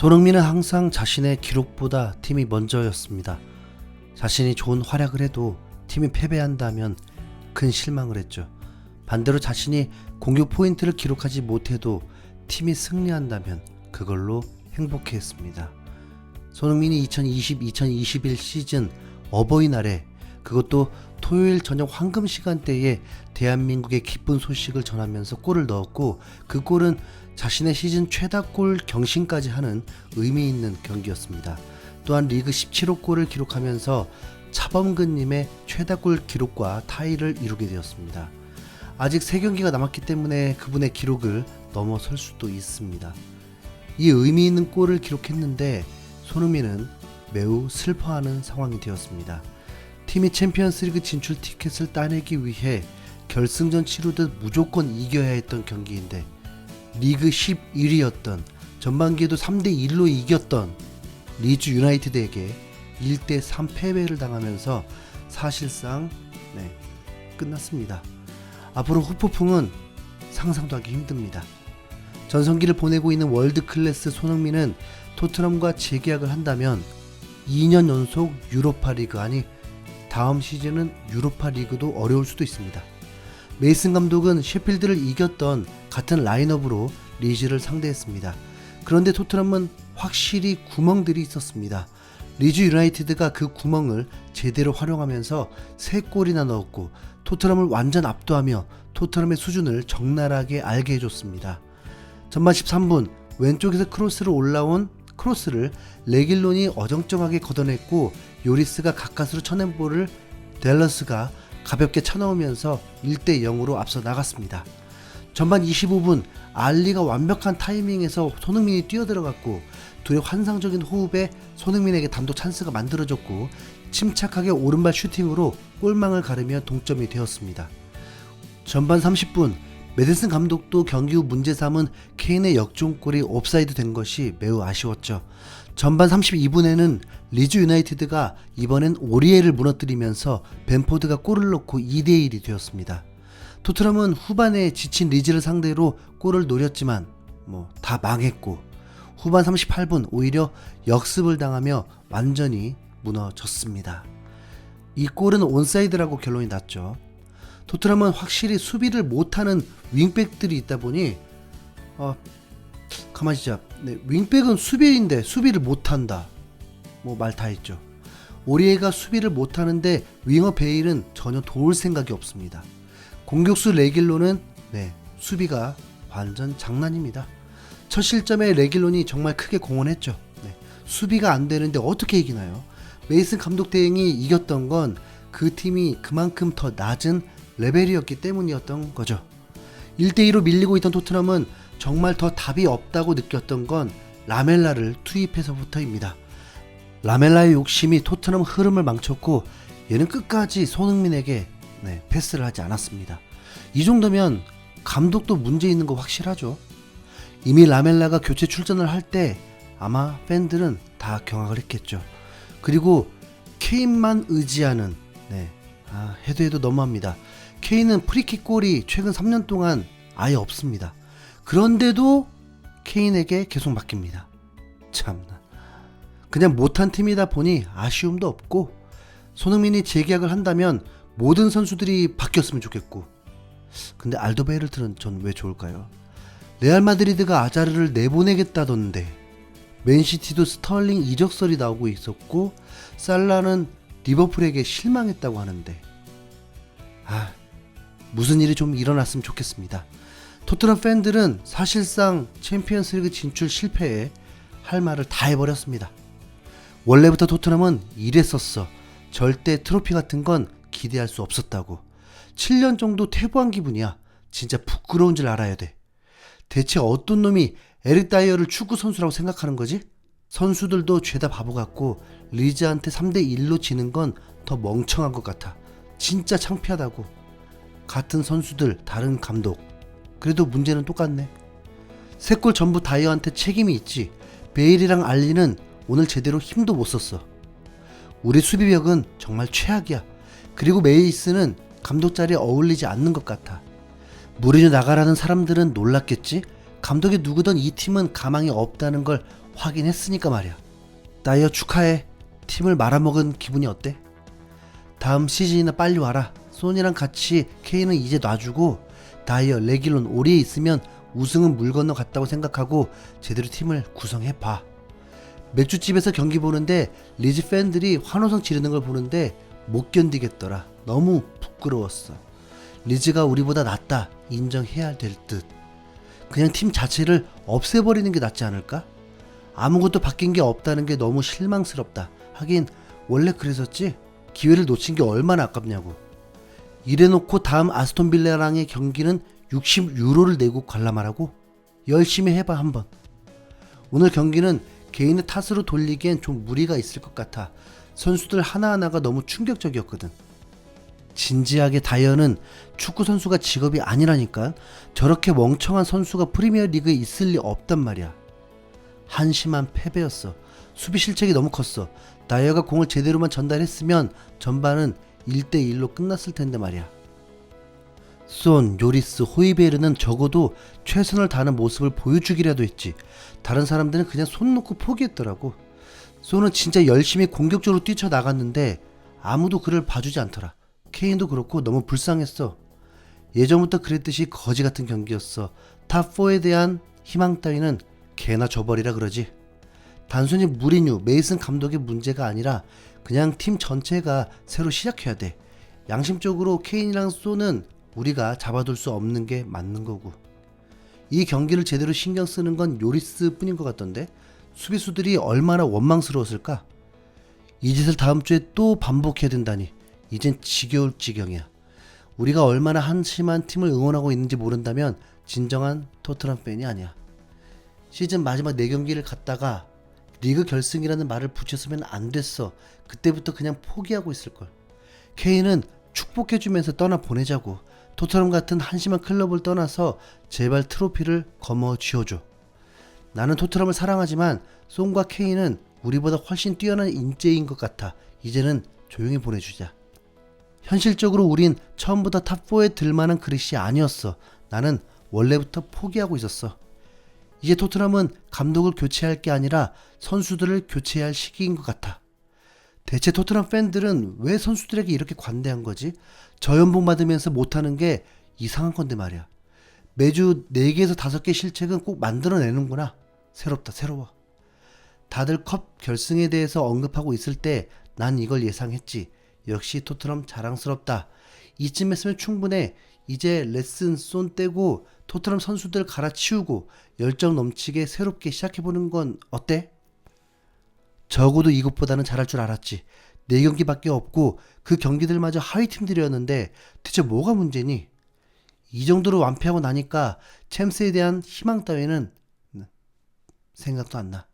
손흥민은 항상 자신의 기록보다 팀이 먼저였습니다. 자신이 좋은 활약을 해도 팀이 패배한다면 큰 실망을 했죠. 반대로 자신이 공격 포인트를 기록하지 못해도 팀이 승리한다면 그걸로 행복해했습니다. 손흥민이 2020-2021 시즌 어버이날에, 그것도 토요일 저녁 황금 시간대에 대한민국의 기쁜 소식을 전하면서 골을 넣었고, 그 골은 자신의 시즌 최다골 경신까지 하는 의미 있는 경기였습니다. 또한 리그 17호 골을 기록하면서 차범근님의 최다골 기록과 타이를 이루게 되었습니다. 아직 3경기가 남았기 때문에 그분의 기록을 넘어설 수도 있습니다. 이 의미 있는 골을 기록했는데 손흥민은 매우 슬퍼하는 상황이 되었습니다. 팀이 챔피언스리그 진출 티켓을 따내기 위해 결승전 치르듯 무조건 이겨야 했던 경기인데, 리그 11위였던, 전반기에도 3대1로 이겼던 리즈 유나이티드에게 1대3 패배를 당하면서 사실상 끝났습니다. 앞으로 후폭풍은 상상도 하기 힘듭니다. 전성기를 보내고 있는 월드클래스 손흥민은 토트넘과 재계약을 한다면 2년 연속 유로파리그, 아니 다음 시즌은 유로파리그도 어려울 수도 있습니다. 메이슨 감독은 셰필드를 이겼던 같은 라인업으로 리즈를 상대했습니다. 그런데 토트넘은 확실히 구멍들이 있었습니다. 리즈 유나이티드가 그 구멍을 제대로 활용하면서 3골이나 넣었고, 토트넘을 완전 압도하며 토트넘의 수준을 적나라하게 알게 해줬습니다. 전반 13분 왼쪽에서 크로스로 올라온 크로스를 레길론이 어정쩡하게 걷어냈고, 요리스가 가까스로 쳐낸 볼을 댈러스가 가볍게 쳐넣으면서 1대0으로 앞서 나갔습니다. 전반 25분 알리가 완벽한 타이밍에서 손흥민이 뛰어들어갔고, 둘의 환상적인 호흡에 손흥민에게 단독 찬스가 만들어졌고, 침착하게 오른발 슈팅으로 골망을 가르며 동점이 되었습니다. 전반 30분 메디슨 감독도 경기 후 문제 삼은 케인의 역전골이 옵사이드 된 것이 매우 아쉬웠죠. 전반 32분에는 리즈 유나이티드가 이번엔 오리에를 무너뜨리면서 벤포드가 골을 넣고 2대1이 되었습니다. 토트넘은 후반에 지친 리즈를 상대로 골을 노렸지만 다 망했고, 후반 38분 오히려 역습을 당하며 완전히 무너졌습니다. 이 골은 온사이드라고 결론이 났죠. 토트넘은 확실히 수비를 못하는 윙백들이 있다 보니 가만히 있자. 윙백은 수비인데 수비를 못한다, 말 다 했죠. 오리에가 수비를 못하는데 윙어 베일은 전혀 도울 생각이 없습니다. 공격수 레길론은 수비가 완전 장난입니다. 첫 실점에 레길론이 정말 크게 공헌했죠. 수비가 안 되는데 어떻게 이기나요? 메이슨 감독 대행이 이겼던 건 그 팀이 그만큼 더 낮은 레벨이었기 때문이었던 거죠. 1대2로 밀리고 있던 토트넘은 정말 더 답이 없다고 느꼈던 건 라멜라를 투입해서부터입니다. 라멜라의 욕심이 토트넘 흐름을 망쳤고, 얘는 끝까지 손흥민에게 패스를 하지 않았습니다. 이 정도면 감독도 문제 있는 거 확실하죠. 이미 라멜라가 교체 출전을 할 때 아마 팬들은 다 경악을 했겠죠. 그리고 케인만 의지하는, 해도 너무합니다. 케인은 프리킥 골이 최근 3년 동안 아예 없습니다. 그런데도 케인에게 계속 맡깁니다. 참나. 그냥 못한 팀이다 보니 아쉬움도 없고, 손흥민이 재계약을 한다면 모든 선수들이 바뀌었으면 좋겠고, 근데 알더베이럴트는 전 왜 좋을까요? 레알 마드리드가 아자르를 내보내겠다던데, 맨시티도 스털링 이적설이 나오고 있었고, 살라는 리버풀에게 실망했다고 하는데, 무슨 일이 좀 일어났으면 좋겠습니다. 토트넘 팬들은 사실상 챔피언스리그 진출 실패에 할 말을 다 해버렸습니다. 원래부터 토트넘은 이랬었어. 절대 트로피 같은 건 기대할 수 없었다고. 7년 정도 퇴보한 기분이야. 진짜 부끄러운 줄 알아야 돼. 대체 어떤 놈이 에릭 다이어를 축구 선수라고 생각하는 거지? 선수들도 죄다 바보 같고, 리즈한테 3대1로 지는 건 더 멍청한 것 같아. 진짜 창피하다고. 같은 선수들, 다른 감독. 그래도 문제는 똑같네. 3골 전부 다이어한테 책임이 있지. 베일이랑 알리는 오늘 제대로 힘도 못 썼어. 우리 수비벽은 정말 최악이야. 그리고 메이슨은 감독 자리에 어울리지 않는 것 같아. 무리뉴 나가라는 사람들은 놀랐겠지? 감독이 누구든 이 팀은 가망이 없다는 걸 확인했으니까 말이야. 다이어 축하해. 팀을 말아먹은 기분이 어때? 다음 시즌이나 빨리 와라. 손이랑 같이 케인은 이제 놔주고 다이어, 레길론, 오리에 있으면 우승은 물 건너 갔다고 생각하고 제대로 팀을 구성해봐. 맥주집에서 경기 보는데 리즈 팬들이 환호성 지르는 걸 보는데 못 견디겠더라. 너무 부끄러웠어. 리즈가 우리보다 낫다 인정해야 될 듯. 그냥 팀 자체를 없애버리는 게 낫지 않을까? 아무것도 바뀐 게 없다는 게 너무 실망스럽다. 하긴 원래 그랬었지. 기회를 놓친 게 얼마나 아깝냐고. 이래놓고 다음 아스톤 빌라랑의 경기는 60유로를 내고 관람하라고? 열심히 해봐 한번. 오늘 경기는 개인의 탓으로 돌리기엔 좀 무리가 있을 것 같아. 선수들 하나하나가 너무 충격적이었거든. 진지하게 다이어는 축구 선수가 직업이 아니라니까. 저렇게 멍청한 선수가 프리미어 리그에 있을 리 없단 말이야. 한심한 패배였어. 수비 실책이 너무 컸어. 다이어가 공을 제대로만 전달했으면 전반은 1대1로 끝났을 텐데 말이야. 손, 요리스, 호이베르는 적어도 최선을 다하는 모습을 보여주기라도 했지. 다른 사람들은 그냥 손 놓고 포기했더라고. 손은 진짜 열심히 공격적으로 뛰쳐나갔는데 아무도 그를 봐주지 않더라. 케인도 그렇고 너무 불쌍했어. 예전부터 그랬듯이 거지 같은 경기였어. 탑4에 대한 희망 따위는 개나 줘버리라 그러지. 단순히 무리뉴, 메이슨 감독의 문제가 아니라 그냥 팀 전체가 새로 시작해야 돼. 양심적으로 케인이랑 소는 우리가 잡아둘 수 없는 게 맞는 거고. 이 경기를 제대로 신경 쓰는 건 요리스 뿐인 것 같던데 수비수들이 얼마나 원망스러웠을까? 이 짓을 다음 주에 또 반복해야 된다니 이젠 지겨울 지경이야. 우리가 얼마나 한심한 팀을 응원하고 있는지 모른다면 진정한 토트넘 팬이 아니야. 시즌 마지막 4경기를 갔다가 리그 결승이라는 말을 붙였으면 안 됐어. 그때부터 그냥 포기하고 있을걸. 케인은 축복해주면서 떠나보내자고. 토트넘 같은 한심한 클럽을 떠나서 제발 트로피를 거머쥐어줘. 나는 토트넘을 사랑하지만 송과 케인은 우리보다 훨씬 뛰어난 인재인 것 같아. 이제는 조용히 보내주자. 현실적으로 우린 처음부터 탑4에 들만한 그릇이 아니었어. 나는 원래부터 포기하고 있었어. 이제 토트넘은 감독을 교체할 게 아니라 선수들을 교체해야 할 시기인 것 같아. 대체 토트넘 팬들은 왜 선수들에게 이렇게 관대한 거지? 저 연봉 받으면서 못하는 게 이상한 건데 말이야. 매주 4개에서 5개 실책은 꼭 만들어내는구나. 새롭다, 새로워. 다들 컵 결승에 대해서 언급하고 있을 때 난 이걸 예상했지. 역시 토트넘 자랑스럽다. 이쯤 했으면 충분해. 이제 레슨 쏜 떼고 토트넘 선수들 갈아치우고 열정 넘치게 새롭게 시작해보는 건 어때? 적어도 이것보다는 잘할 줄 알았지. 4경기밖에 없고 그 경기들마저 하위 팀들이었는데 대체 뭐가 문제니? 이 정도로 완패하고 나니까 챔스에 대한 희망 따위는 생각도 안 나.